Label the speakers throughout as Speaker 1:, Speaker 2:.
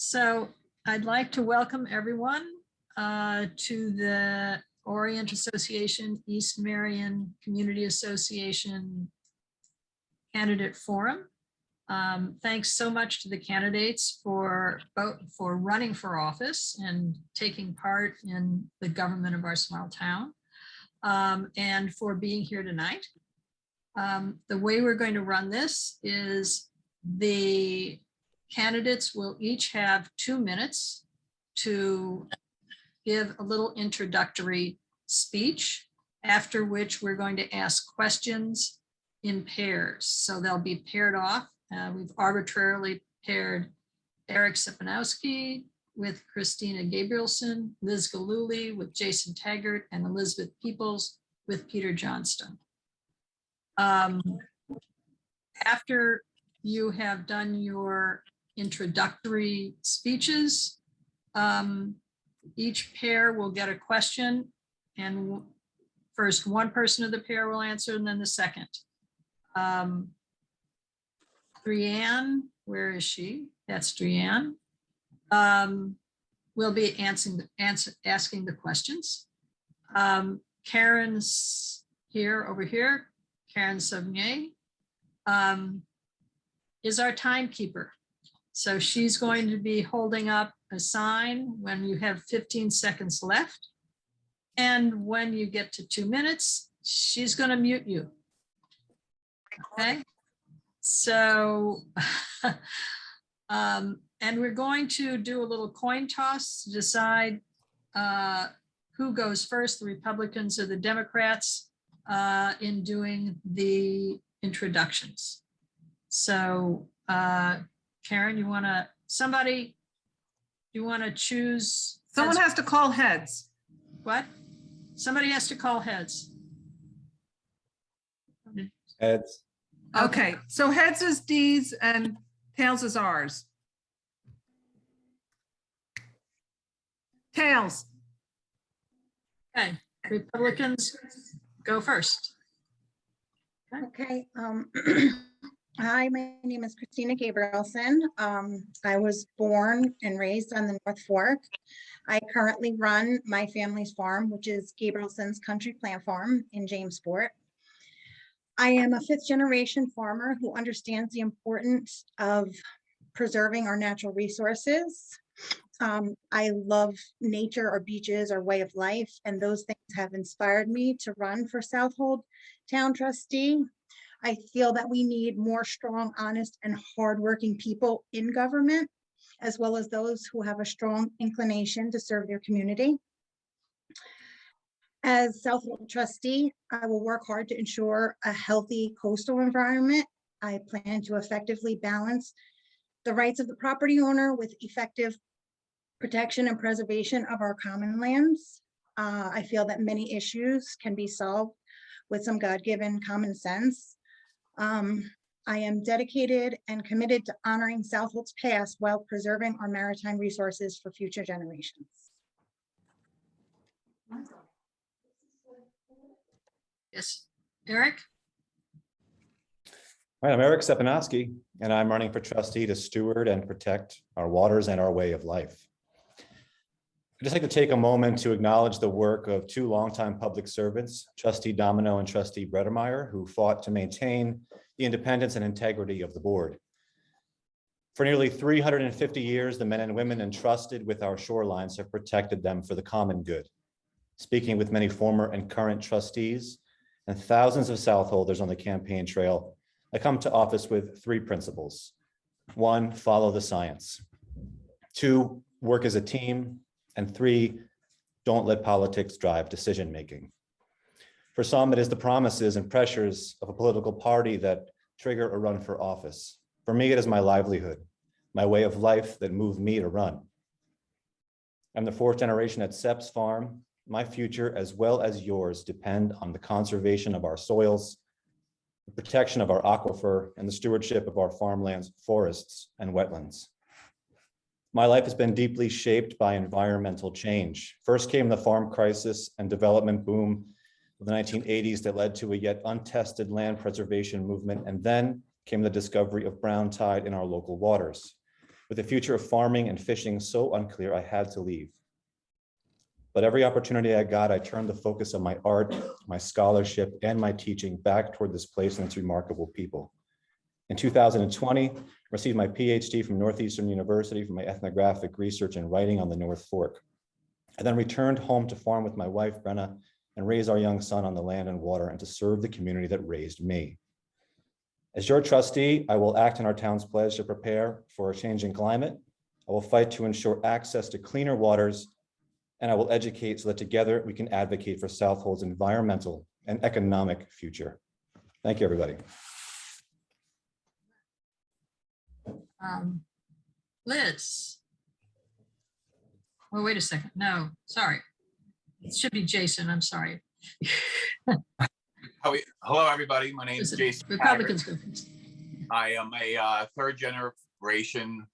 Speaker 1: So I'd like to welcome everyone to the Orient Association, East Marion Community Association Candidate Forum. Thanks so much to the candidates for running for office and taking part in the government of our small town, and for being here tonight. The way we're going to run this is the candidates will each have 2 minutes to give a little introductory speech, after which we're going to ask questions in pairs. So they'll be paired off. We've arbitrarily paired Eric Sepenoski with Christina Gabrielsen, Liz Gillooly with Jason Taggart, and Elizabeth Peeples with Peter Johnstone. After you have done your introductory speeches, each pair will get a question, and first one person of the pair will answer and then the second. Brianne, where is she? That's Brianne. Will be asking the questions. Karen's over here. Karen Sauvigny is our timekeeper. So she's going to be holding up a sign when you have 15 seconds left. And when you get to 2 minutes, she's going to mute you. Okay. So, and we're going to do a little coin toss to decide who goes first, the Republicans or the Democrats, in doing the introductions. So, Karen, you want to, you want to choose?
Speaker 2: Someone has to call heads.
Speaker 1: What? Somebody has to call heads.
Speaker 3: Heads.
Speaker 2: Okay, so heads is D's and tails is R's. Tails.
Speaker 1: Okay, Republicans go first.
Speaker 4: Okay. Hi, my name is Christina Gabrielsen. I was born and raised on the North Fork. I currently run my family's farm, which is Gabrielsen's Country Plant Farm in Jamesport. I am a 5th generation farmer who understands the importance of preserving our natural resources. I love nature, our beaches, our way of life, and those things have inspired me to run for Southold Town Trustee. I feel that we need more strong, honest, and hardworking people in government, as well as those who have a strong inclination to serve their community. As Southold Trustee, I will work hard to ensure a healthy coastal environment. I plan to effectively balance the rights of the property owner with effective protection and preservation of our common lands. I feel that many issues can be solved with some God-given common sense. I am dedicated and committed to honoring Southold's past while preserving our maritime resources for future generations.
Speaker 1: Yes, Eric?
Speaker 3: All right, I'm Eric Sepenoski, and I'm running for trustee to steward and protect our waters and our way of life. I'd just like to take a moment to acknowledge the work of 2 longtime public servants, Trustee Domino and Trustee Bredermeyer, who fought to maintain the independence and integrity of the board. For nearly 350 years, the men and women entrusted with our shorelines have protected them for the common good. Speaking with many former and current trustees and thousands of Southolders on the campaign trail, I come to office with 3 principles. 1, follow the science. 2, work as a team. And 3, don't let politics drive decision-making. For some, it is the promises and pressures of a political party that trigger a run for office. For me, it is my livelihood, my way of life that moved me to run. I'm the 4th generation at Sep's farm. My future, as well as yours, depend on the conservation of our soils, the protection of our aquifer, and the stewardship of our farmlands, forests, and wetlands. My life has been deeply shaped by environmental change. First came the farm crisis and development boom of the 1980s that led to a yet untested land preservation movement, and then came the discovery of brown tide in our local waters. with the future of farming and fishing so unclear, I had to leave. But every opportunity I got, I turned the focus of my art, my scholarship, and my teaching back toward this place and its remarkable people. In 2020, I received my PhD from Northeastern University for my ethnographic research and writing on the North Fork. I then returned home to farm with my wife, Brenna, and raise our young son on the land and water and to serve the community that raised me. As your trustee, I will act in our town's pledge to prepare for a changing climate. I will fight to ensure access to cleaner waters, and I will educate so that together we can advocate for Southold's environmental and economic future. Thank you, everybody.
Speaker 1: Liz. Oh, wait a second. No, sorry. It should be Jason. I'm sorry.
Speaker 5: Hello, everybody. My name is Jason
Speaker 1: Republicans
Speaker 5: Taggart.
Speaker 1: go first.
Speaker 5: I am a third generation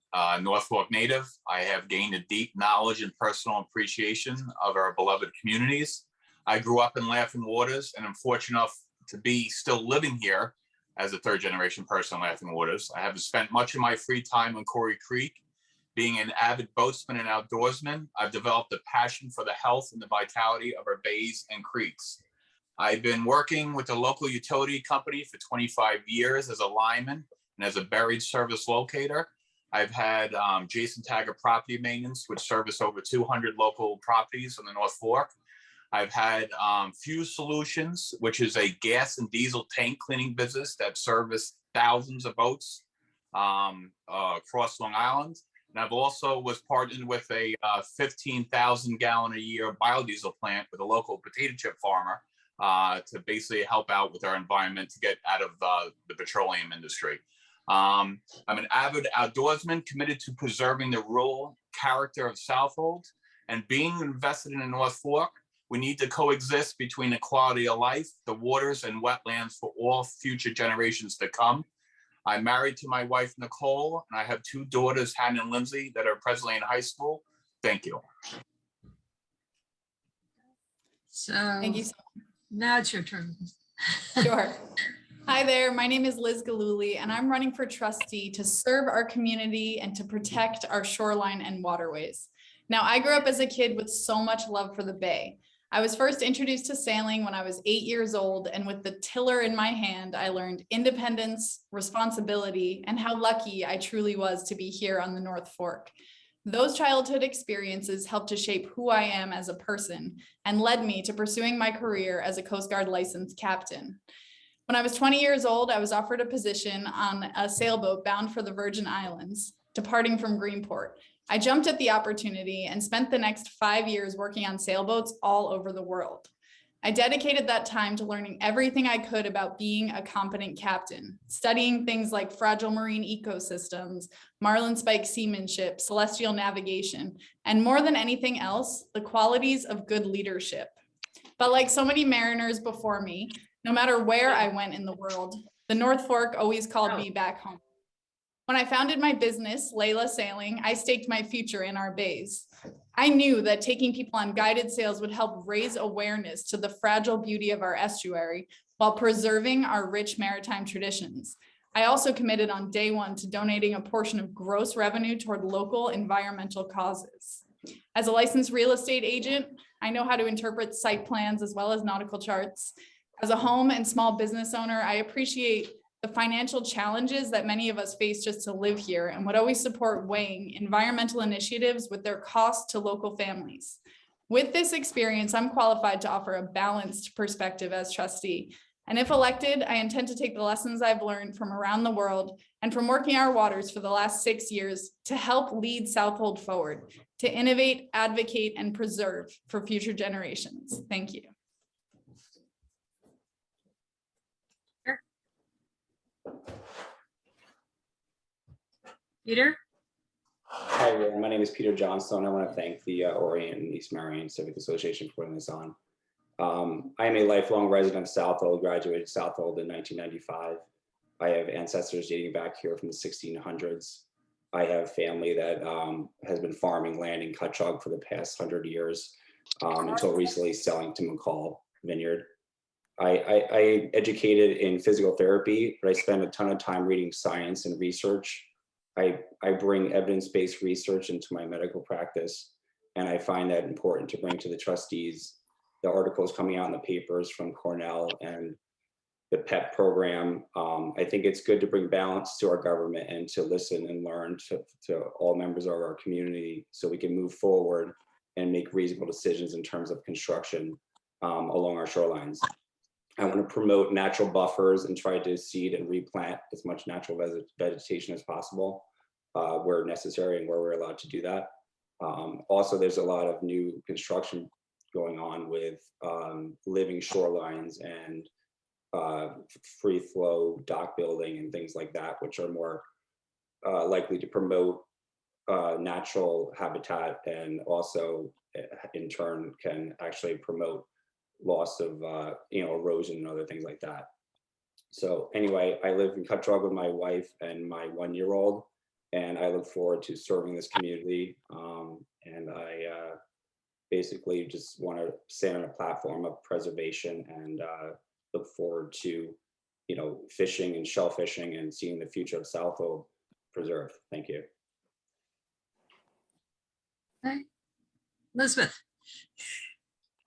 Speaker 5: North Fork native. I have gained a deep knowledge and personal appreciation of our beloved communities. I grew up in Laughing Waters and I'm fortunate enough to be still living here as a third generation person in Laughing Waters. I have spent much of my free time on Corey Creek. Being an avid boatsman and outdoorsman, I've developed a passion for the health and the vitality of our bays and creeks. I've been working with the local utility company for 25 years as a lineman and as a buried service locator. I've had Jason Taggart Property Maintenance, which service over 200 local properties in the North Fork. I've had Fuse Solutions, which is a gas and diesel tank cleaning business that service thousands of boats across Long Island. And I've also was partnered with a 15,000 gallon a year biodiesel plant with a local potato chip farmer to basically help out with our environment to get out of the petroleum industry. I'm an avid outdoorsman committed to preserving the rural character of Southold, and being invested in the North Fork, we need to coexist between the quality of life, the waters and wetlands for all future generations to come. I'm married to my wife, Nicole, and I have two daughters, Hannah and Lindsay, that are presently in high school. Thank you.
Speaker 1: So
Speaker 6: Thank you.
Speaker 1: now it's your turn.
Speaker 6: Sure. Hi there, my name is Liz Gillooly and I'm running for trustee to serve our community and to protect our shoreline and waterways. Now, I grew up as a kid with so much love for the Bay. I was first introduced to sailing when I was 8 years old, and with the tiller in my hand, I learned independence, responsibility, and how lucky I truly was to be here on the North Fork. Those childhood experiences helped to shape who I am as a person and led me to pursuing my career as a Coast Guard licensed captain. When I was 20 years old, I was offered a position on a sailboat bound for the Virgin Islands, departing from Greenport. I jumped at the opportunity and spent the next 5 years working on sailboats all over the world. I dedicated that time to learning everything I could about being a competent captain, studying things like fragile marine ecosystems, marlin spike seamanship, celestial navigation, and more than anything else, the qualities of good leadership. But like so many mariners before me, no matter where I went in the world, the North Fork always called me back home. When I founded my business, Layla Sailing, I staked my future in our bays. I knew that taking people on guided sails would help raise awareness to the fragile beauty of our estuary while preserving our rich maritime traditions. I also committed on day one to donating a portion of gross revenue toward local environmental causes. As a licensed real estate agent, I know how to interpret site plans as well as nautical charts. As a home and small business owner, I appreciate the financial challenges that many of us face just to live here and would always support weighing environmental initiatives with their cost to local families. With this experience, I'm qualified to offer a balanced perspective as trustee. And if elected, I intend to take the lessons I've learned from around the world and from working our waters for the last 6 years to help lead Southold forward, to innovate, advocate, and preserve for future generations. Thank you.
Speaker 1: Peter?
Speaker 7: Hi, everyone. My name is Peter Johnstone. I want to thank the Orient and East Marion Civic Association for putting this on. I am a lifelong resident of Southold, graduated Southold in 1995. I have ancestors dating back here from the 1600s. I have family that has been farming land in Cutchogue for the past 100 years until recently selling to McCall Vineyard. I educated in physical therapy, but I spent a ton of time reading science and research. I bring evidence-based research into my medical practice, and I find that important to bring to the trustees. The articles coming out in the papers from Cornell and the PEP program. I think it's good to bring balance to our government and to listen and learn to all members of our community so we can move forward and make reasonable decisions in terms of construction along our shorelines. I want to promote natural buffers and try to seed and replant as much natural vegetation as possible where necessary and where we're allowed to do that. Also, there's a lot of new construction going on with living shorelines and free flow dock building and things like that, which are more likely to promote natural habitat and also in turn can actually promote loss of erosion and other things like that. So anyway, I live in Cuttrug with my wife and my 1-year-old, and I look forward to serving this community. And I basically just want to stand on a platform of preservation and look forward to, fishing and shellfishing and seeing the future of Southold preserved. Thank you.
Speaker 1: Okay. Elizabeth.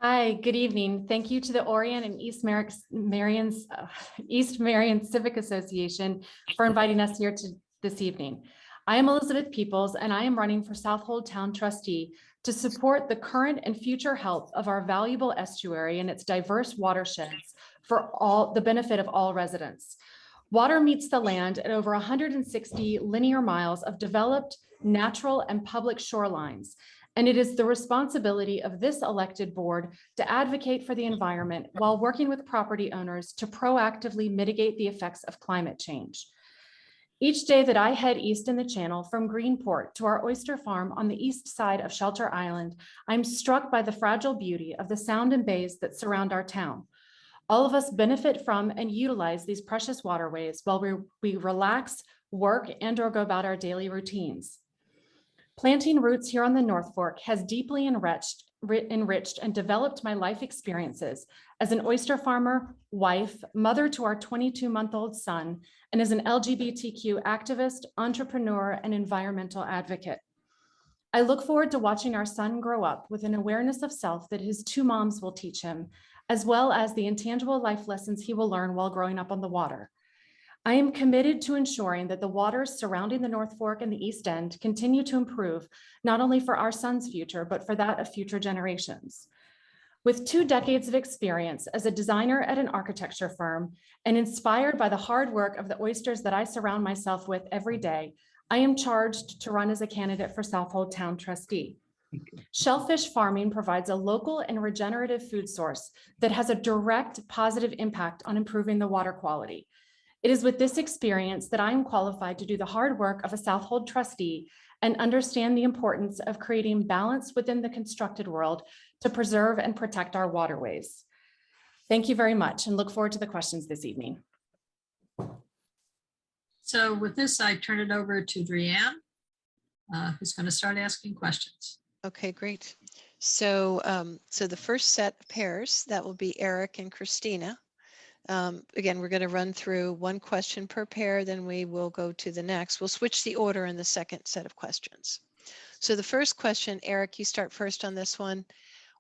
Speaker 8: Hi, good evening. Thank you to the Orient and East Marion Civic Association for inviting us here this evening. I am Elizabeth Peeples, and I am running for Southold Town Trustee to support the current and future health of our valuable estuary and its diverse watersheds for the benefit of all residents. Water meets the land at over 160 linear miles of developed natural and public shorelines, and it is the responsibility of this elected board to advocate for the environment while working with property owners to proactively mitigate the effects of climate change. Each day that I head east in the channel from Greenport to our oyster farm on the east side of Shelter Island, I'm struck by the fragile beauty of the sound and bays that surround our town. All of us benefit from and utilize these precious waterways while we relax, work, and/or go about our daily routines. Planting roots here on the North Fork has deeply enriched and developed my life experiences as an oyster farmer, wife, mother to our 22-month-old son, and as an LGBTQ activist, entrepreneur, and environmental advocate. I look forward to watching our son grow up with an awareness of self that his 2 moms will teach him, as well as the intangible life lessons he will learn while growing up on the water. I am committed to ensuring that the waters surrounding the North Fork and the East End continue to improve, not only for our son's future, but for that of future generations. With 2 decades of experience as a designer at an architecture firm and inspired by the hard work of the oysters that I surround myself with every day, I am charged to run as a candidate for Southold Town Trustee. Shellfish farming provides a local and regenerative food source that has a direct positive impact on improving the water quality. It is with this experience that I am qualified to do the hard work of a Southold trustee and understand the importance of creating balance within the constructed world to preserve and protect our waterways. Thank you very much and look forward to the questions this evening.
Speaker 1: So with this, I turn it over to Drianne, who's going to start asking questions.
Speaker 9: Okay, great. So, so the first set of pairs, that will be Eric and Christina. Again, we're going to run through 1 question per pair, then we will go to the next. We'll switch the order in the second set of questions. So the first question, Eric, you start first on this one.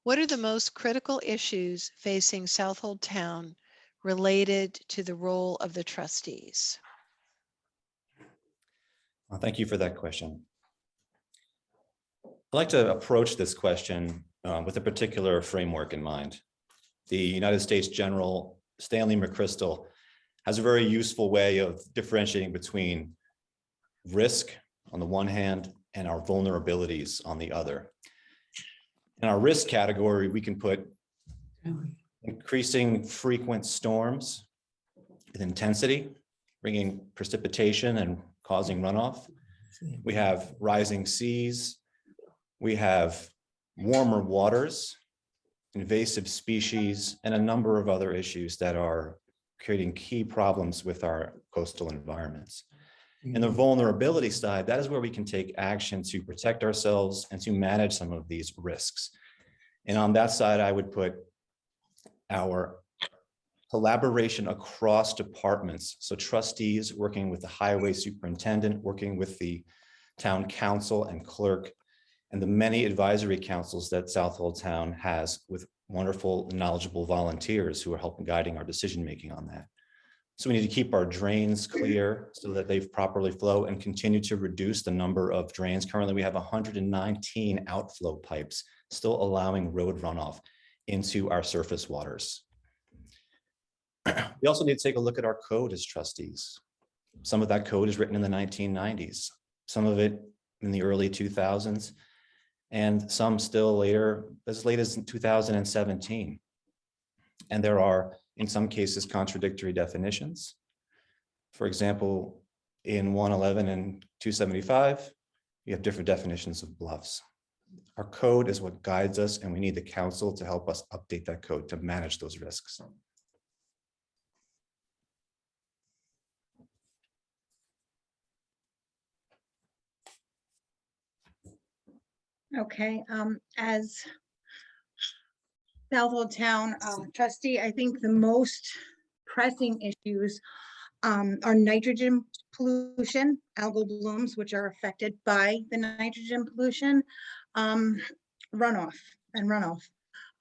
Speaker 9: What are the most critical issues facing Southold Town related to the role of the trustees?
Speaker 3: Well, thank you for that question. I'd like to approach this question with a particular framework in mind. The United States General Stanley McChrystal has a very useful way of differentiating between risk on the one hand and our vulnerabilities on the other. In our risk category, we can put increasing frequent storms with intensity, bringing precipitation and causing runoff. We have rising seas. We have warmer waters, invasive species, and a number of other issues that are creating key problems with our coastal environments. In the vulnerability side, that is where we can take action to protect ourselves and to manage some of these risks. And on that side, I would put our collaboration across departments. So trustees working with the highway superintendent, working with the town council and clerk, and the many advisory councils that Southold Town has with wonderful, knowledgeable volunteers who are helping guiding our decision-making on that. So we need to keep our drains clear so that they properly flow and continue to reduce the number of drains. Currently, we have 119 outflow pipes, still allowing road runoff into our surface waters. We also need to take a look at our code as trustees. Some of that code is written in the 1990s, some of it in the early 2000s, and some still later, as late as 2017. And there are, in some cases, contradictory definitions. For example, in 111 and 275, you have different definitions of bluffs. Our code is what guides us, and we need the council to help us update that code to manage those risks.
Speaker 4: Okay, as Southold Town trustee, I think the most pressing issues are nitrogen pollution, algal blooms, which are affected by the nitrogen pollution, runoff,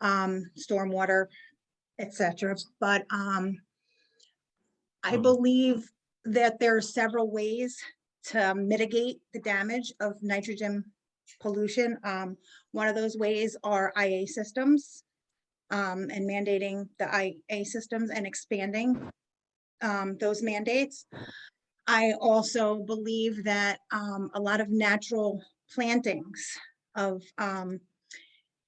Speaker 4: stormwater, etc. But I believe that there are several ways to mitigate the damage of nitrogen pollution. One of those ways are IA systems, and mandating the IA systems and expanding those mandates. I also believe that a lot of natural plantings of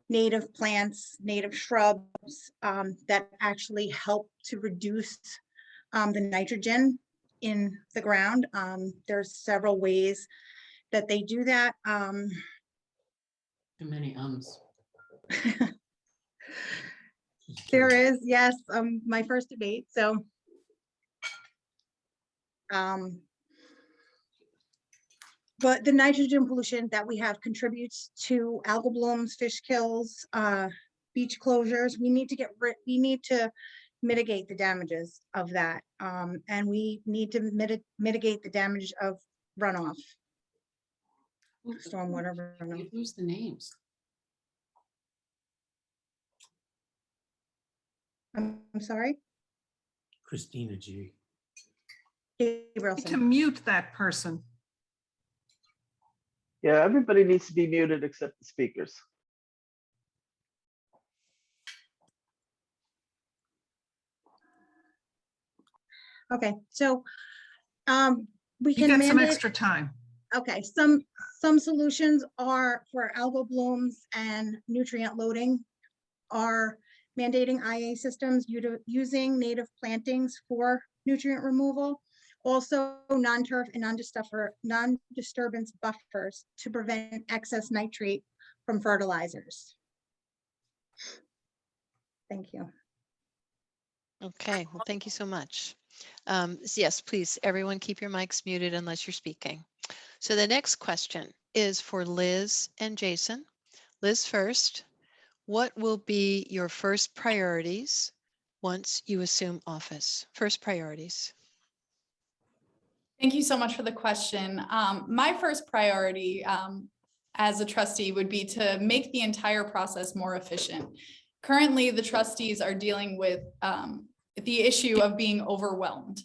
Speaker 4: native plants, native shrubs that actually help to reduce the nitrogen in the ground. There's several ways that they do that.
Speaker 10: Too many ums.
Speaker 4: There is, yes, my first debate, so. But the nitrogen pollution that we have contributes to algal blooms, fish kills, beach closures. We need to mitigate the damages of that. And we need to mitigate the damage of runoff. Stormwater runoff.
Speaker 10: Who's the names?
Speaker 4: I'm sorry?
Speaker 10: Christina G.
Speaker 4: Gabrielsen.
Speaker 2: To mute that person.
Speaker 11: Yeah, everybody needs to be muted except the speakers.
Speaker 4: Okay, so we
Speaker 2: You
Speaker 4: can
Speaker 2: get some
Speaker 4: mandate.
Speaker 2: extra time.
Speaker 4: Okay, some solutions are for algal blooms and nutrient loading are mandating IA systems using native plantings for nutrient removal. Also non-turf and non-disturbance buffers to prevent excess nitrate from fertilizers. Thank you.
Speaker 9: Okay, well, thank you so much. Yes, please, everyone keep your mics muted unless you're speaking. So the next question is for Liz and Jason. Liz first, what will be your first priorities once you assume office? First priorities.
Speaker 6: Thank you so much for the question. My first priority as a trustee would be to make the entire process more efficient. Currently, the trustees are dealing with the issue of being overwhelmed.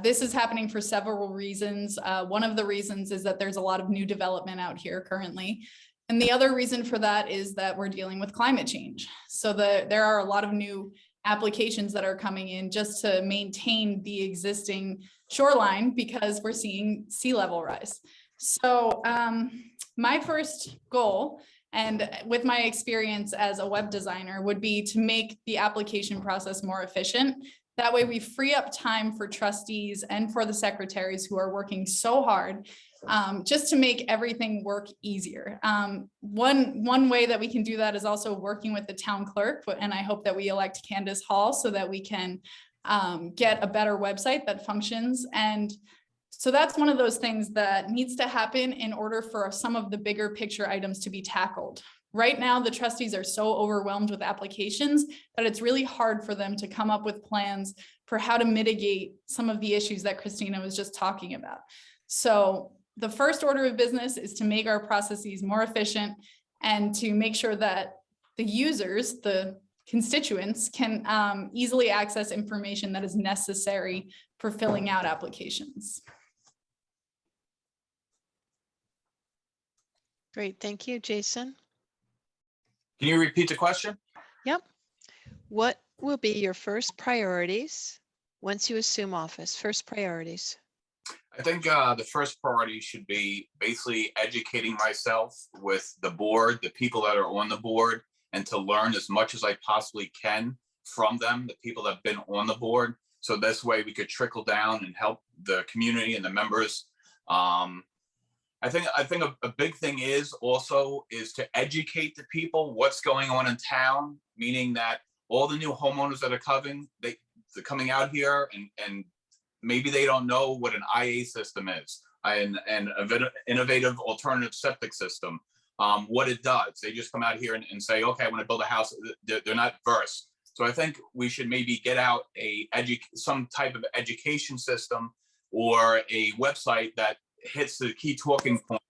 Speaker 6: This is happening for several reasons. One of the reasons is that there's a lot of new development out here currently. And the other reason for that is that we're dealing with climate change. So there are a lot of new applications that are coming in just to maintain the existing shoreline because we're seeing sea level rise. So my first goal, and with my experience as a web designer, would be to make the application process more efficient. That way we free up time for trustees and for the secretaries who are working so hard just to make everything work easier. One way that we can do that is also working with the town clerk, and I hope that we elect Candace Hall so that we can get a better website that functions. And so that's one of those things that needs to happen in order for some of the bigger picture items to be tackled. Right now, the trustees are so overwhelmed with applications that it's really hard for them to come up with plans for how to mitigate some of the issues that Christina was just talking about. So the first order of business is to make our processes more efficient and to make sure that the users, the constituents, can easily access information that is necessary for filling out applications.
Speaker 9: Great, thank you. Jason?
Speaker 5: Can you repeat the question?
Speaker 9: Yep. What will be your first priorities once you assume office? First priorities.
Speaker 5: I think the first priority should be basically educating myself with the board, the people that are on the board, and to learn as much as I possibly can from them, the people that have been on the board. So this way we could trickle down and help the community and the members. I think a big thing is to educate the people what's going on in town, meaning that all the new homeowners that are coming, they're coming out here and maybe they don't know what an IA system is, and an innovative alternative septic system, what it does. They just come out here and say, okay, I want to build a house. They're not versed. So I think we should maybe get out some type of education system or a website that hits the key talking point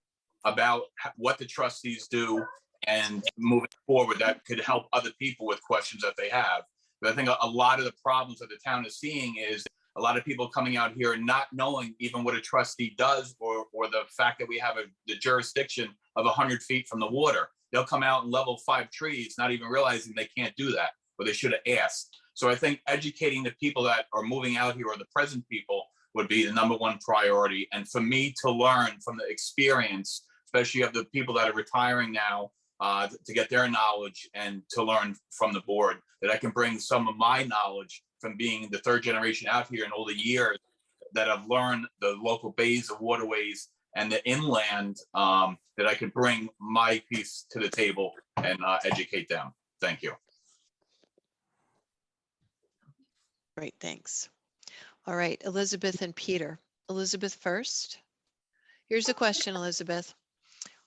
Speaker 5: about what the trustees do and moving forward that could help other people with questions that they have. But I think a lot of the problems that the town is seeing is a lot of people coming out here and not knowing even what a trustee does, or the fact that we have the jurisdiction of 100 feet from the water. They'll come out and level 5 trees, not even realizing they can't do that, but they should have asked. So I think educating the people that are moving out here, or the present people, would be the #1 priority. And for me to learn from the experience, especially of the people that are retiring now, to get their knowledge and to learn from the board, that I can bring some of my knowledge from being the 3rd generation out here and all the years that I've learned the local bays, the waterways, and the inland, that I could bring my piece to the table and educate them. Thank you.
Speaker 9: Great, thanks. All right, Elizabeth and Peter. Elizabeth first. Here's the question, Elizabeth.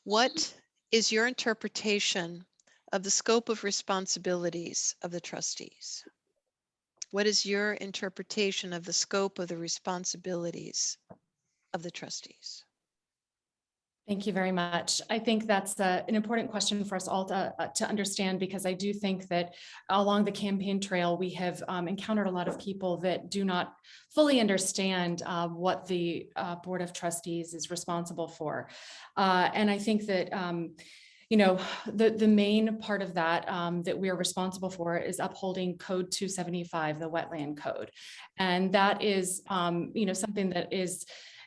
Speaker 9: What is your interpretation of the scope of responsibilities of the trustees? What is your interpretation of the scope of the responsibilities of the trustees?
Speaker 8: Thank you very much. I think that's an important question for us all to understand, because I do think that along the campaign trail, we have encountered a lot of people that do not fully understand what the Board of Trustees is responsible for. And I think that you know, the main part of that that we are responsible for is upholding Code 275, the wetland code. And that is, you know, something that is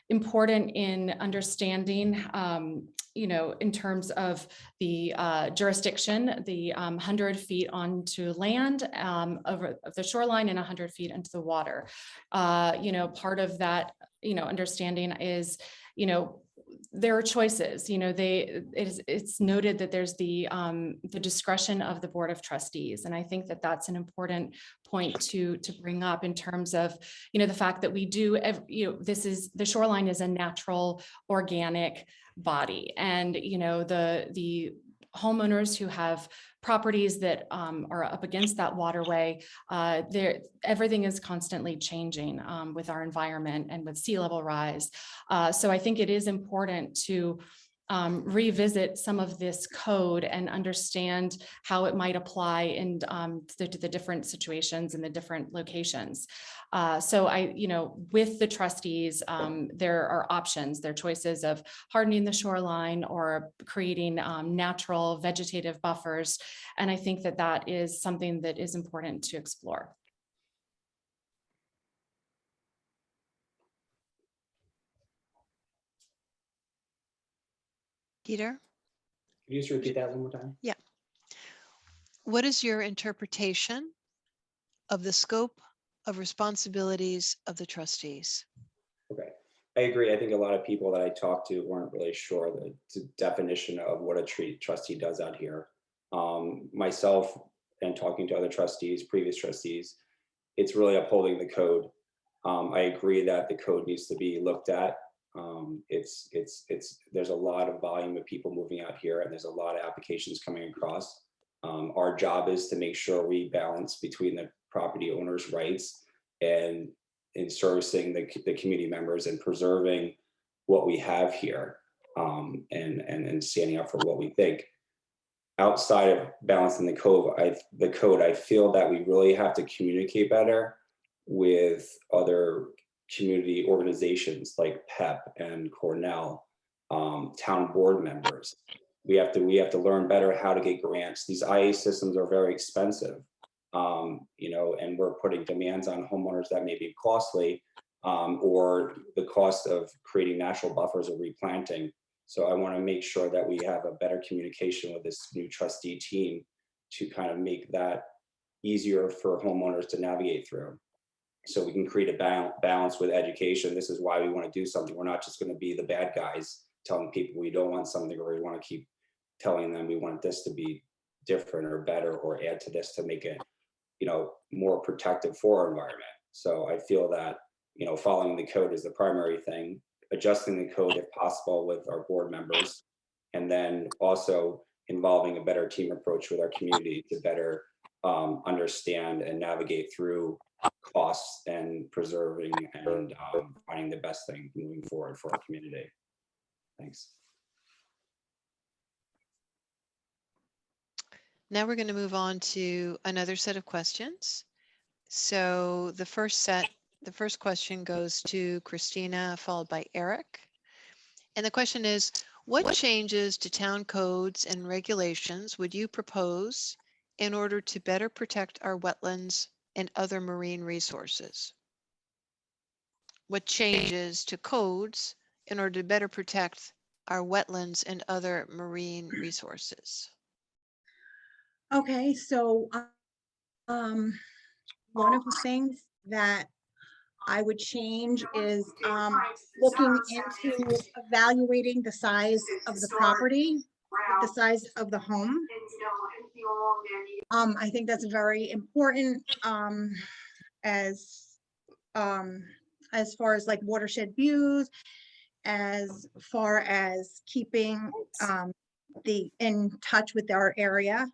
Speaker 8: important in understanding, you know, in terms of the jurisdiction, the 100 feet onto land over the shoreline and 100 feet into the water. You know, part of that, you know, understanding is, you know, there are choices, you know, it's noted that there's the discretion of the Board of Trustees. And I think that that's an important point to bring up in terms of, you know, the fact that we do, you know, the shoreline is a natural organic body. And, you know, the homeowners who have properties that are up against that waterway, everything is constantly changing with our environment and with sea level rise. So I think it is important to revisit some of this code and understand how it might apply in the different situations and the different locations. So you know, with the trustees, there are options, there are choices of hardening the shoreline or creating natural vegetative buffers. And I think that that is something that is important to explore.
Speaker 9: Peter?
Speaker 7: Could you just repeat that one more time?
Speaker 9: Yeah. What is your interpretation of the scope of responsibilities of the trustees?
Speaker 7: Okay, I agree. I think a lot of people that I talked to weren't really sure the definition of what a trustee does out here. Myself and talking to other trustees, previous trustees, it's really upholding the code. I agree that the code needs to be looked at There's a lot of volume of people moving out here, and there's a lot of applications coming across. Our job is to make sure we balance between the property owner's rights and in servicing the community members and preserving what we have here, and standing up for what we think. Outside of balancing the code, I feel that we really have to communicate better with other community organizations like PEP and Cornell, town board members. We have to learn better how to get grants. These IA systems are very expensive, and we're putting demands on homeowners that may be costly, or the cost of creating natural buffers or replanting. So I want to make sure that we have a better communication with this new trustee team to kind of make that easier for homeowners to navigate through. So we can create a balance with education. This is why we want to do something. We're not just going to be the bad guys telling people we don't want something, or we want to keep telling them we want this to be different or better, or add to this to make it, more protective for our environment. So I feel that, following the code is the primary thing, adjusting the code if possible with our board members, and then also involving a better team approach with our community to better understand and navigate through costs and preserving and finding the best thing moving forward for our community. Thanks.
Speaker 9: Now we're going to move on to another set of questions. So the first question goes to Christina, followed by Eric. And the question is, what changes to town codes and regulations would you propose in order to better protect our wetlands and other marine resources? What changes to codes in order to better protect our wetlands and other marine resources?
Speaker 4: Okay, so one of the things that I would change is looking into evaluating the size of the property, the size of the home. I think that's very important as far as like watershed views, as far as keeping in touch with our area.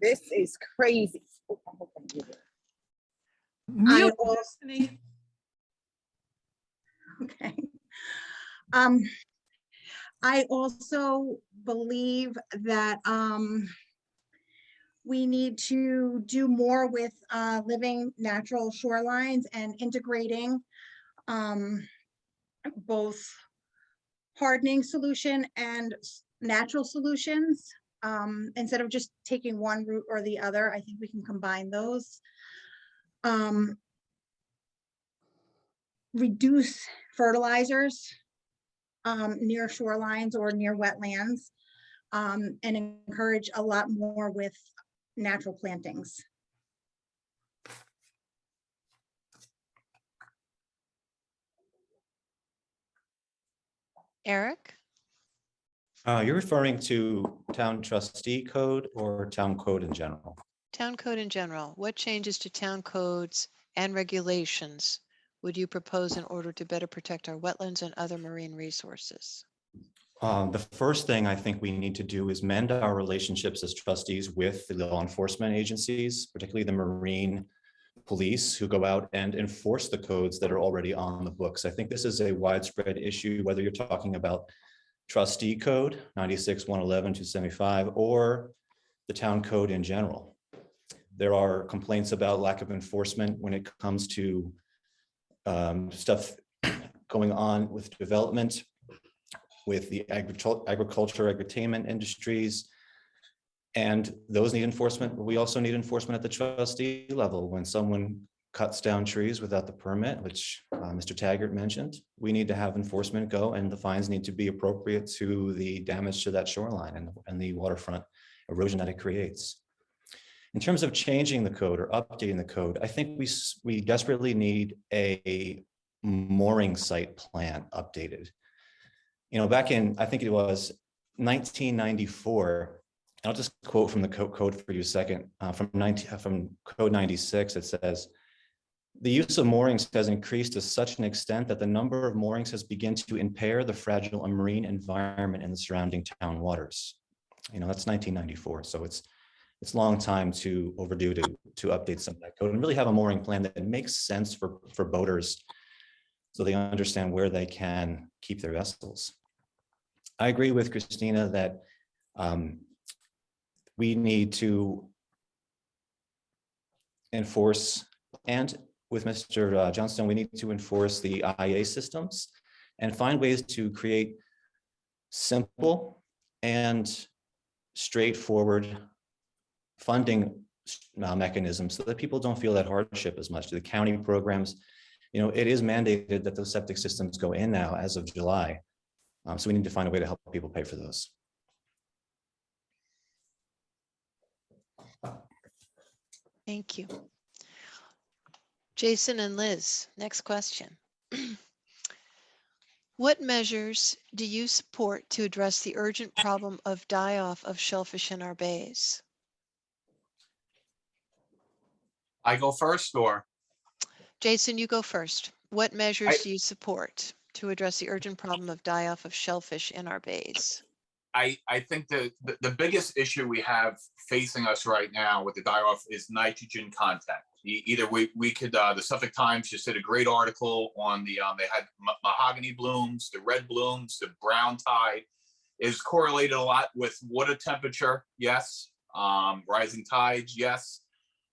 Speaker 11: This is crazy.
Speaker 2: Mute,
Speaker 4: also-
Speaker 2: Destiny.
Speaker 4: Okay. I also believe that we need to do more with living natural shorelines and integrating both hardening solution and natural solutions. Instead of just taking one route or the other, I think we can combine those. Reduce fertilizers near shorelines or near wetlands, and encourage a lot more with natural plantings.
Speaker 9: Eric?
Speaker 3: You're referring to town trustee code or town code in general?
Speaker 9: Town code in general. What changes to town codes and regulations would you propose in order to better protect our wetlands and other marine resources?
Speaker 3: The first thing I think we need to do is mend our relationships as trustees with the law enforcement agencies, particularly the Marine police, who go out and enforce the codes that are already on the books. I think this is a widespread issue, whether you're talking about trustee code 96-111-275 or the town code in general. There are complaints about lack of enforcement when it comes to stuff going on with development, with the agriculture, agri-tainment industries, and those need enforcement. But we also need enforcement at the trustee level. When someone cuts down trees without the permit, which Mr. Taggart mentioned, we need to have enforcement go, and the fines need to be appropriate to the damage to that shoreline and the waterfront erosion that it creates. In terms of changing the code or updating the code, I think we desperately need a mooring site plan updated. Back in, I think it was 1994, I'll just quote from the code for you a second, from code 96, it says, The use of moorings has increased to such an extent that the number of moorings has begun to impair the fragile marine environment in the surrounding town waters. That's 1994, so it's a long time to overdue to update some of that code and really have a mooring plan that makes sense for boaters so they understand where they can keep their vessels. I agree with Christina that we need to enforce, and with Mr. Johnstone, we need to enforce the IA systems and find ways to create simple and straightforward funding mechanisms so that people don't feel that hardship as much. The county programs, it is mandated that those septic systems go in now as of July. So we need to find a way to help people pay for those.
Speaker 9: Thank you. Jason and Liz, next question. What measures do you support to address the urgent problem of die-off of shellfish in our bays?
Speaker 5: I go first, or?
Speaker 9: Jason, you go first. What measures do you support to address the urgent problem of die-off of shellfish in our bays?
Speaker 5: I think the biggest issue we have facing us right now with the die-off is nitrogen content. Either we could, the Suffolk Times just did a great article on they had mahogany blooms, the red blooms, the brown tide is correlated a lot with water temperature, yes. Rising tides, yes.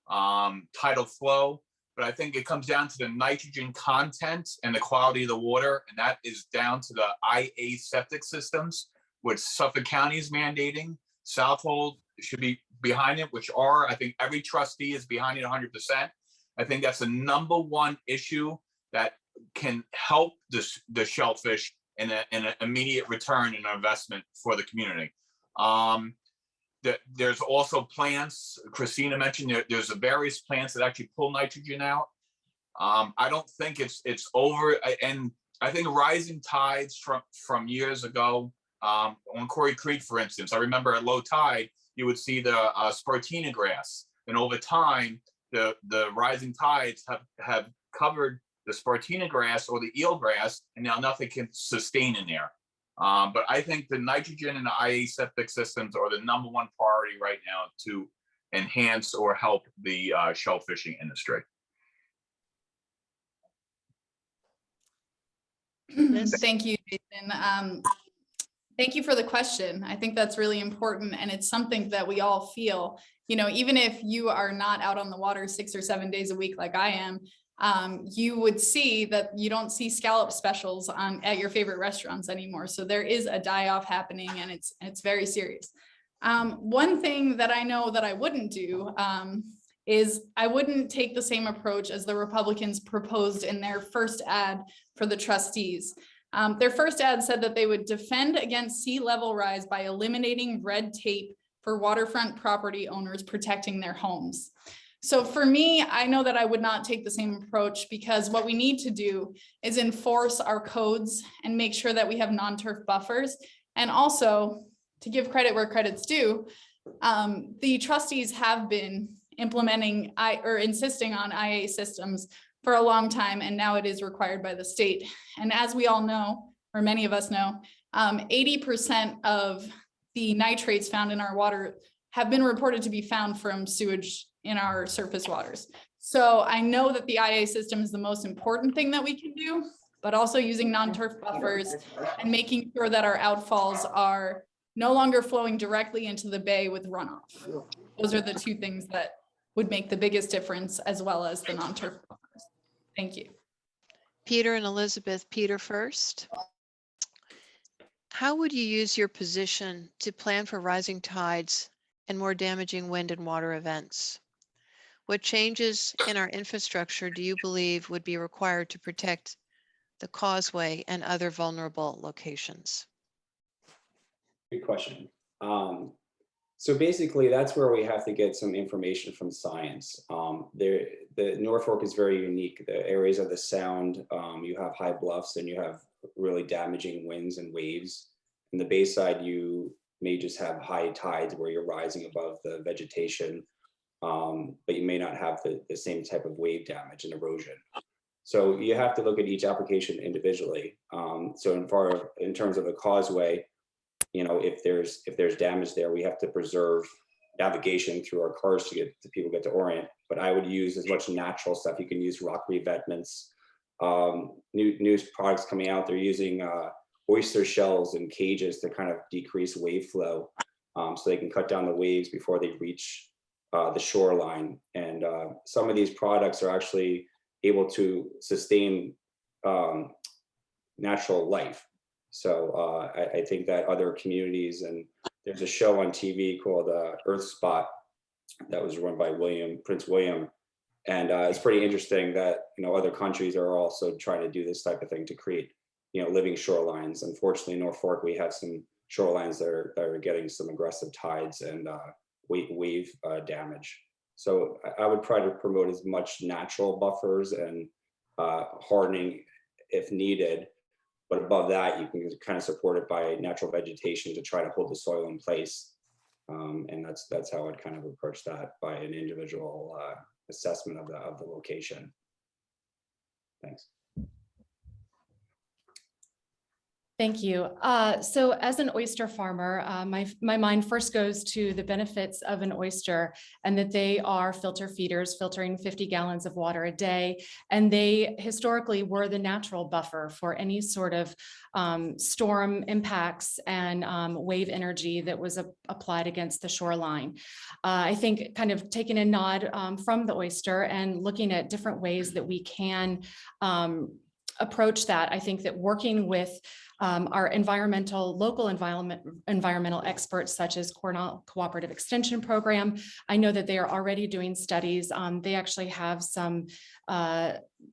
Speaker 5: Tidal flow, but I think it comes down to the nitrogen content and the quality of the water, and that is down to the IA septic systems, which Suffolk County is mandating. Southold should be behind it, which I think every trustee is behind it 100%. I think that's the number one issue that can help the shellfish in an immediate return in investment for the community. There's also plants, Christina mentioned, there's various plants that actually pull nitrogen out. I don't think it's over, and I think rising tides from years ago, on Quarry Creek, for instance, I remember at low tide, you would see the Spartina grass, and over time, the rising tides have covered the Spartina grass or the eel grass, and now nothing can sustain in there. But I think the nitrogen and the IA septic systems are the number one priority right now to enhance or help the shellfishing industry.
Speaker 6: Thank you, Jason. Thank you for the question. I think that's really important, and it's something that we all feel. Even if you are not out on the water 6 or 7 days a week like I am, you would see that you don't see scallop specials at your favorite restaurants anymore. So there is a die-off happening, and it's very serious. One thing that I know that I wouldn't do is I wouldn't take the same approach as the Republicans proposed in their first ad for the trustees. Their first ad said that they would defend against sea level rise by eliminating red tape for waterfront property owners protecting their homes. So for me, I know that I would not take the same approach, because what we need to do is enforce our codes and make sure that we have non-turf buffers. And also, to give credit where credit's due, the trustees have been implementing or insisting on IA systems for a long time, and now it is required by the state. And as we all know, or many of us know, 80% of the nitrates found in our water have been reported to be found from sewage in our surface waters. So I know that the IA system is the most important thing that we can do, but also using non-turf buffers and making sure that our outfalls are no longer flowing directly into the bay with runoff. Those are the two things that would make the biggest difference, as well as the non-turf buffers. Thank you.
Speaker 9: Peter and Elizabeth. Peter first. How would you use your position to plan for rising tides and more damaging wind and water events? What changes in our infrastructure do you believe would be required to protect the causeway and other vulnerable locations?
Speaker 7: Good question. So basically, that's where we have to get some information from science. The Norfolk is very unique. The areas of the sound, you have high bluffs and you have really damaging winds and waves. In the Bayside, you may just have high tides where you're rising above the vegetation. but you may not have the same type of wave damage and erosion. So you have to look at each application individually. So in terms of a causeway, you know, if there's damage there, we have to preserve navigation through our cars to people get to Orient. But I would use as much natural stuff. You can use rock revetments. New products coming out. They're using oyster shells and cages to kind of decrease wave flow, so they can cut down the waves before they reach the shoreline. And some of these products are actually able to sustain natural life. So I think that other communities, and there's a show on TV called Earth Spot that was run by Prince William. And it's pretty interesting that, you know, other countries are also trying to do this type of thing to create, you know, living shorelines. Unfortunately, in Norfolk, we have some shorelines that are getting some aggressive tides and wave damage. So I would try to promote as much natural buffers and hardening if needed. But above that, you can kind of support it by natural vegetation to try to hold the soil in place. And that's how I'd kind of approach that, by an individual assessment of the location. Thanks.
Speaker 8: Thank you. So as an oyster farmer, my mind first goes to the benefits of an oyster, and that they are filter feeders, filtering 50 gallons of water a day. And they historically were the natural buffer for any sort of storm impacts and wave energy that was applied against the shoreline. I think kind of taking a nod from the oyster and looking at different ways that we can approach that. I think that working with our local environmental experts, such as Cornell Cooperative Extension Program. I know that they are already doing studies. They actually have some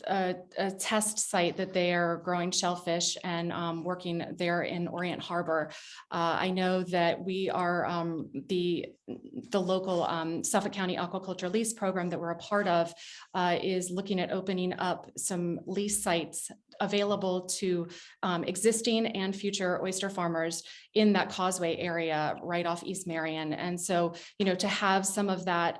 Speaker 8: a test site that they are growing shellfish and working there in Orient Harbor. I know that we are the local Suffolk County Aquaculture Lease Program that we're a part of is looking at opening up some lease sites available to existing and future oyster farmers in that causeway area right off East Marion. And so, you know, to have some of that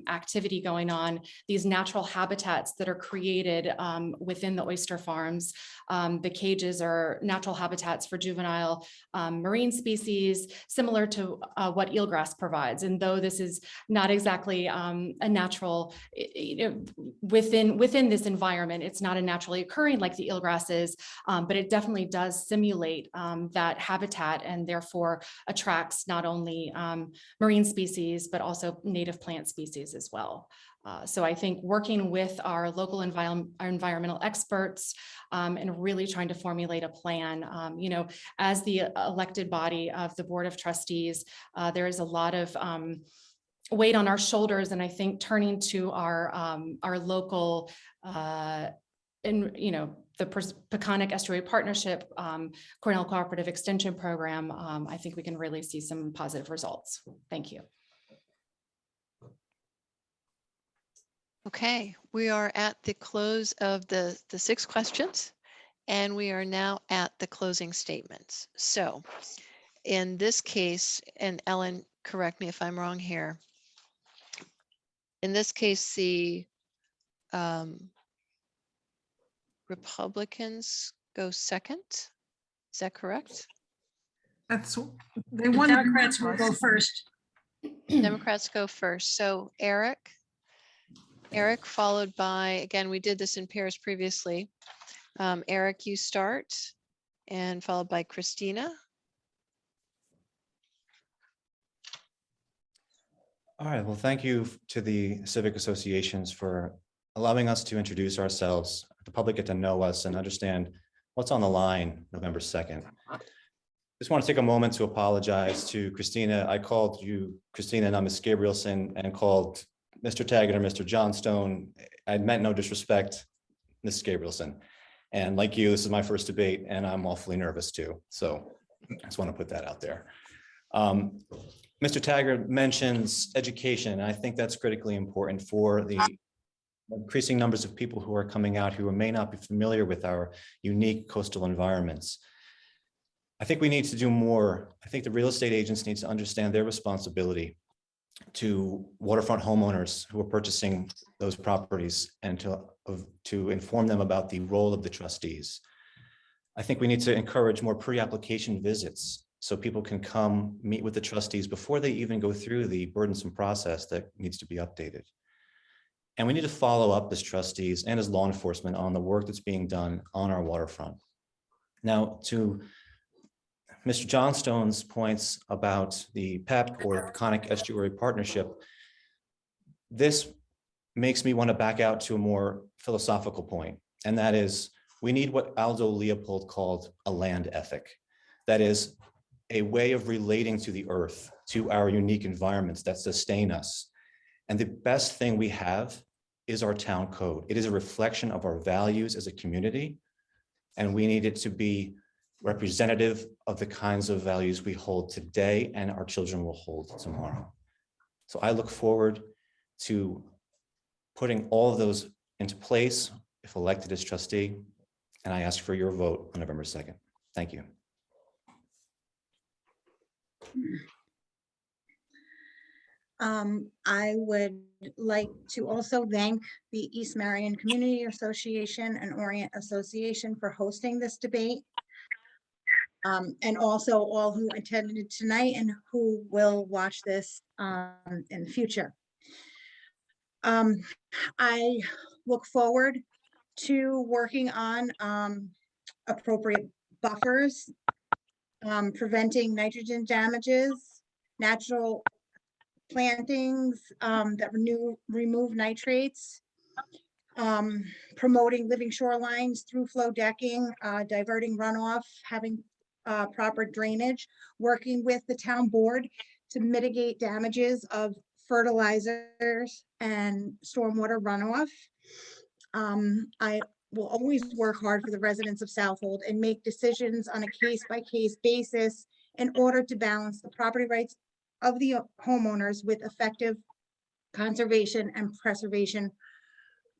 Speaker 8: activity going on, these natural habitats that are created within the oyster farms. The cages are natural habitats for juvenile marine species, similar to what eelgrass provides. And though this is not exactly a natural, within this environment, it's not a naturally occurring like the eelgrass is, but it definitely does simulate that habitat, and therefore attracts not only marine species, but also native plant species as well. So I think working with our local environmental experts and really trying to formulate a plan, you know, as the elected body of the Board of Trustees, there is a lot of weight on our shoulders, and I think turning to our local and, you know, the Peconic Estuary Partnership, Cornell Cooperative Extension Program, I think we can really see some positive results. Thank you.
Speaker 9: Okay, we are at the close of the 6 questions, and we are now at the closing statements. So in this case, and Ellen, correct me if I'm wrong here, in this case, the Republicans go second. Is that correct?
Speaker 2: That's, they
Speaker 1: The
Speaker 2: want
Speaker 1: Democrats will go first.
Speaker 9: Democrats go first. So Eric followed by, again, we did this in pairs previously. Eric, you start, and followed by Christina.
Speaker 3: All right, well, thank you to the civic associations for allowing us to introduce ourselves, the public get to know us and understand what's on the line November 2nd. Just want to take a moment to apologize to Christina. I called you Christina and I'm Ms. Gabrielsen, and called Mr. Taggart or Mr. Johnstone. I meant no disrespect, Ms. Gabrielsen. And like you, this is my first debate and I'm awfully nervous too. So I just want to put that out there. Mr. Taggart mentions education. And I think that's critically important for the increasing numbers of people who are coming out who may not be familiar with our unique coastal environments. I think we need to do more. I think the real estate agents need to understand their responsibility to waterfront homeowners who are purchasing those properties and to inform them about the role of the trustees. I think we need to encourage more pre-application visits so people can come meet with the trustees before they even go through the burdensome process that needs to be updated. And we need to follow up as trustees and as law enforcement on the work that's being done on our waterfront. Now, to Mr. Johnstone's points about the PEP or the Peconic Estuary Partnership, this makes me want to back out to a more philosophical point, and that is we need what Aldo Leopold called a land ethic. That is a way of relating to the earth, to our unique environments that sustain us. And the best thing we have is our town code. It is a reflection of our values as a community, and we need it to be representative of the kinds of values we hold today and our children will hold tomorrow. So I look forward to putting all of those into place if elected as trustee, and I ask for your vote on November 2nd. Thank you.
Speaker 4: I would like to also thank the East Marion Community Association and Orient Association for hosting this debate. And also all who attended tonight and who will watch this in the future. I look forward to working on appropriate buffers, preventing nitrogen damages, natural plantings that remove nitrates, promoting living shorelines through flow decking, diverting runoff, having proper drainage, working with the town board to mitigate damages of fertilizers and stormwater runoff. I will always work hard for the residents of Southold and make decisions on a case-by-case basis in order to balance the property rights of the homeowners with effective conservation and preservation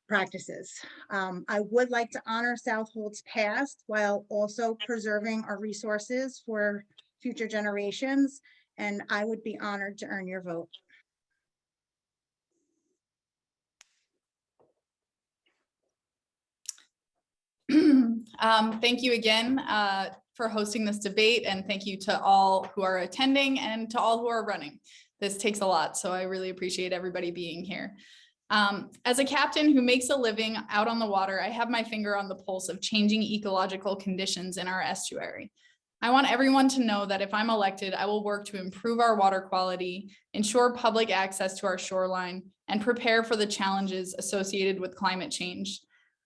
Speaker 4: practices. I would like to honor Southold's past while also preserving our resources for future generations, and I would be honored to earn your vote.
Speaker 6: Thank you again for hosting this debate, and thank you to all who are attending and to all who are running. This takes a lot, so I really appreciate everybody being here. As a captain who makes a living out on the water, I have my finger on the pulse of changing ecological conditions in our estuary. I want everyone to know that if I'm elected, I will work to improve our water quality, ensure public access to our shoreline, and prepare for the challenges associated with climate change.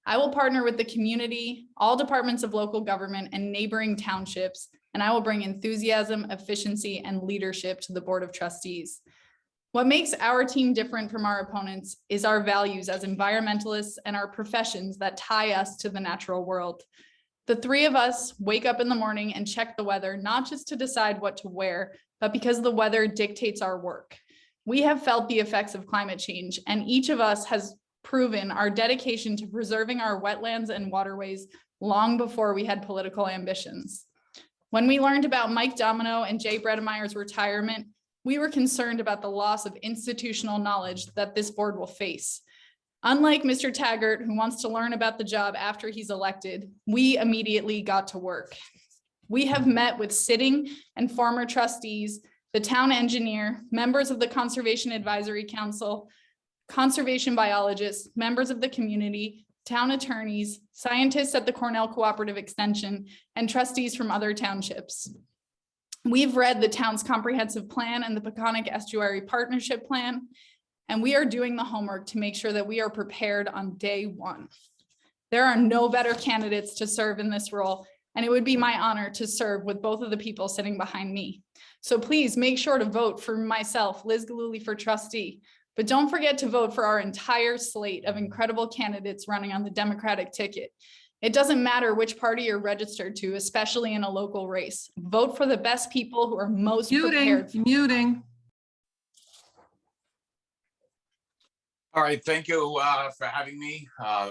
Speaker 6: I will partner with the community, all departments of local government, and neighboring townships, and I will bring enthusiasm, efficiency, and leadership to the Board of Trustees. What makes our team different from our opponents is our values as environmentalists and our professions that tie us to the natural world. The three of us wake up in the morning and check the weather, not just to decide what to wear, but because the weather dictates our work. We have felt the effects of climate change, and each of us has proven our dedication to preserving our wetlands and waterways long before we had political ambitions. When we learned about Mike Domino and Jay Bredemeyer's retirement, we were concerned about the loss of institutional knowledge that this board will face. Unlike Mr. Taggart, who wants to learn about the job after he's elected, we immediately got to work. We have met with sitting and former trustees, the town engineer, members of the Conservation Advisory Council, conservation biologists, members of the community, town attorneys, scientists at the Cornell Cooperative Extension, and trustees from other townships. We've read the town's comprehensive plan and the Peconic Estuary Partnership Plan, and we are doing the homework to make sure that we are prepared on day one. There are no better candidates to serve in this role, and it would be my honor to serve with both of the people sitting behind me. So please make sure to vote for myself, Liz Gillooly, for trustee, but don't forget to vote for our entire slate of incredible candidates running on the Democratic ticket. It doesn't matter which party you're registered to, especially in a local race. Vote for the best people who are most prepared.
Speaker 2: Muting.
Speaker 5: All right, thank you for having me,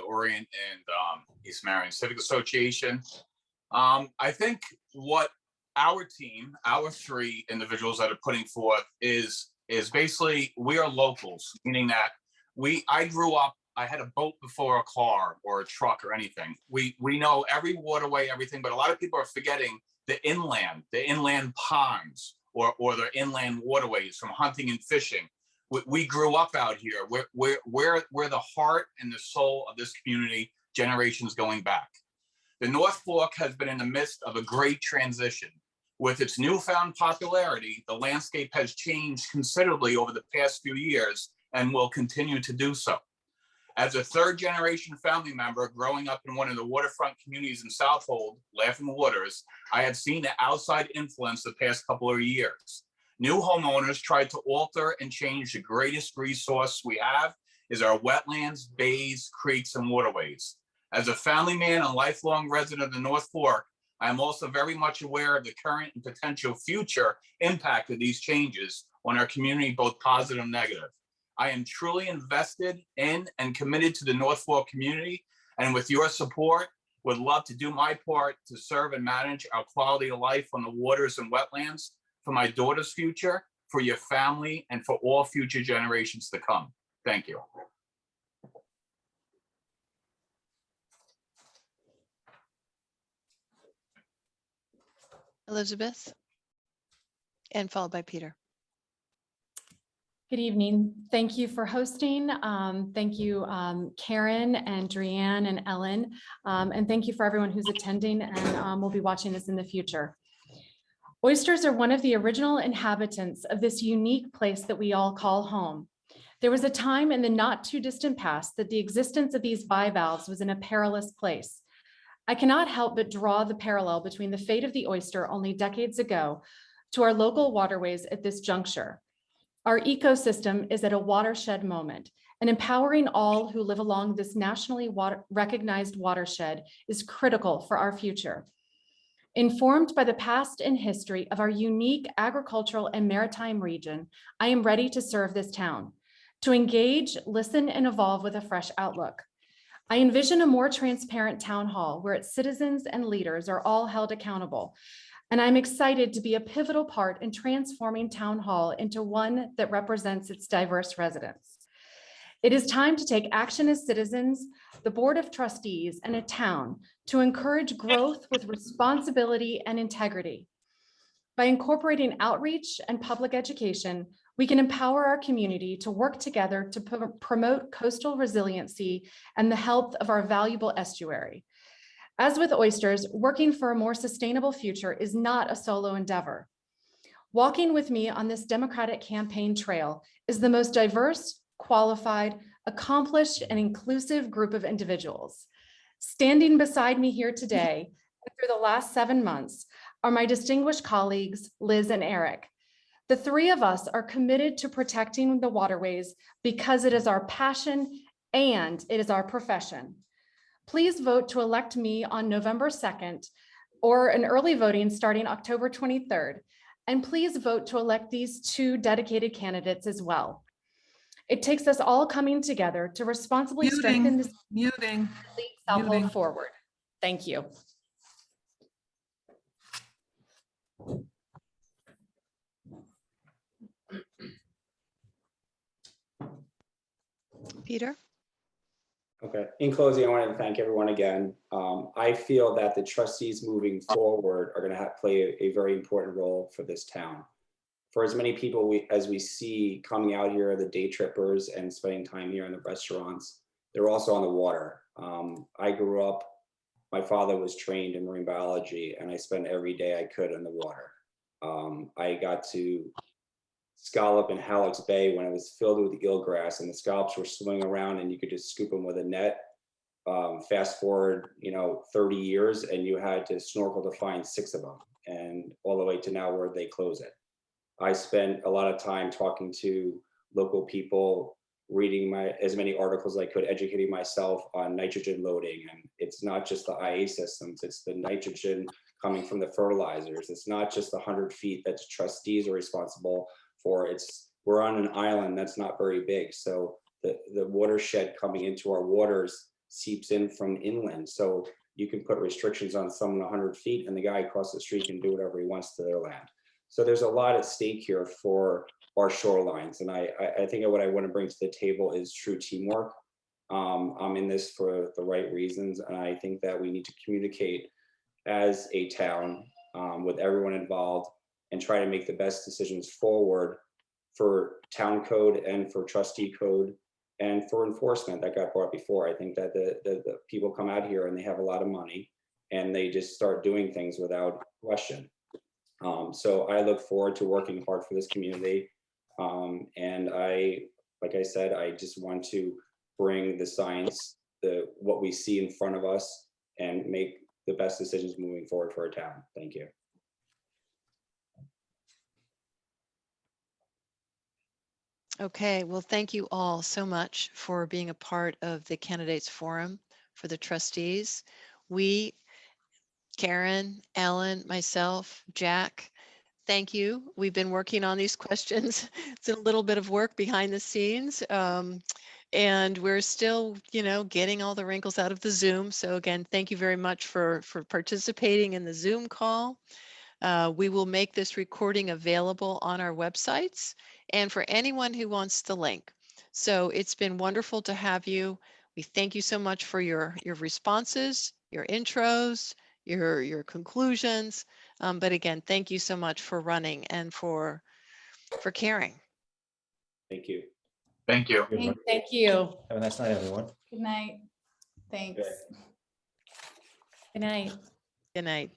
Speaker 5: Orient and East Marion Civic Association. I think what our team, our three individuals that are putting forth is is basically we are locals, meaning that I grew up, I had a boat before a car or a truck or anything. We know every waterway, everything, but a lot of people are forgetting the inland ponds or the inland waterways from hunting and fishing. We grew up out here. We're the heart and the soul of this community, generations going back. The North Fork has been in the midst of a great transition. With its newfound popularity, the landscape has changed considerably over the past few years and will continue to do so. As a third-generation family member growing up in one of the waterfront communities in Southold, Laughing Waters, I have seen the outside influence the past couple of years. New homeowners tried to alter and change the greatest resource we have is our wetlands, bays, creeks, and waterways. As a family man and lifelong resident of the North Fork, I am also very much aware of the current and potential future impact of these changes on our community, both positive and negative. I am truly invested in and committed to the North Fork community, and with your support, would love to do my part to serve and manage our quality of life on the waters and wetlands for my daughter's future, for your family, and for all future generations to come. Thank you.
Speaker 9: Elizabeth, and followed by Peter.
Speaker 8: Good evening. Thank you for hosting. Thank you, Karen and Drianne and Ellen. And thank you for everyone who's attending and will be watching this in the future. Oysters are one of the original inhabitants of this unique place that we all call home. There was a time in the not too distant past that the existence of these bivalves was in a perilous place. I cannot help but draw the parallel between the fate of the oyster only decades ago to our local waterways at this juncture. Our ecosystem is at a watershed moment, and empowering all who live along this nationally recognized watershed is critical for our future. Informed by the past and history of our unique agricultural and maritime region, I am ready to serve this town, to engage, listen, and evolve with a fresh outlook. I envision a more transparent town hall where its citizens and leaders are all held accountable. And I'm excited to be a pivotal part in transforming Town Hall into one that represents its diverse residents. It is time to take action as citizens, the Board of Trustees, and a town to encourage growth with responsibility and integrity. By incorporating outreach and public education, we can empower our community to work together to promote coastal resiliency and the health of our valuable estuary. As with oysters, working for a more sustainable future is not a solo endeavor. Walking with me on this Democratic campaign trail is the most diverse, qualified, accomplished, and inclusive group of individuals. Standing beside me here today, and through the last 7 months, are my distinguished colleagues, Liz and Eric. The three of us are committed to protecting the waterways because it is our passion and it is our profession. Please vote to elect me on November 2nd or an early voting starting October 23rd. And please vote to elect these two dedicated candidates as well. It takes us all coming together to responsibly strengthen this Southold forward. Thank you.
Speaker 9: Peter?
Speaker 7: Okay, in closing, I wanted to thank everyone again. I feel that the trustees moving forward are going to play a very important role for this town. For as many people as we see coming out here, the day trippers and spending time here in the restaurants, they're also on the water. I grew up, my father was trained in marine biology, and I spent every day I could in the water. I got to scallop in Halleck's Bay when it was filled with eelgrass and the scallops were swimming around and you could just scoop them with a net. Fast forward, 30 years and you had to snorkel to find 6 of them, and all the way to now where they close it. I spent a lot of time talking to local people, reading as many articles as I could, educating myself on nitrogen loading. And it's not just the IA systems, it's the nitrogen coming from the fertilizers. It's not just the 100 feet that the trustees are responsible for. We're on an island that's not very big. So the watershed coming into our waters seeps in from inland. So you can put restrictions on someone 100 feet and the guy across the street can do whatever he wants to their land. So there's a lot at stake here for our shorelines. And I think what I want to bring to the table is true teamwork. I'm in this for the right reasons. And I think that we need to communicate as a town with everyone involved and try to make the best decisions forward for town code and for trustee code and for enforcement that got brought before. I think that the people come out here and they have a lot of money and they just start doing things without question. So I look forward to working hard for this community. And like I said, I just want to bring the science, what we see in front of us, and make the best decisions moving forward for our town. Thank you.
Speaker 9: Okay, well, thank you all so much for being a part of the candidates forum for the trustees. We, Karen, Ellen, myself, Jack, thank you. We've been working on these questions. It's a little bit of work behind the scenes. And we're still, getting all the wrinkles out of the Zoom. So again, thank you very much for participating in the Zoom call. We will make this recording available on our websites and for anyone who wants the link. So it's been wonderful to have you. We thank you so much for your responses, your intros, your conclusions. But again, thank you so much for running and for caring.
Speaker 7: Thank you.
Speaker 5: Thank you.
Speaker 6: Thank you.
Speaker 3: Have a nice night, everyone.
Speaker 6: Good night. Thanks.
Speaker 8: Good night.
Speaker 9: Good night.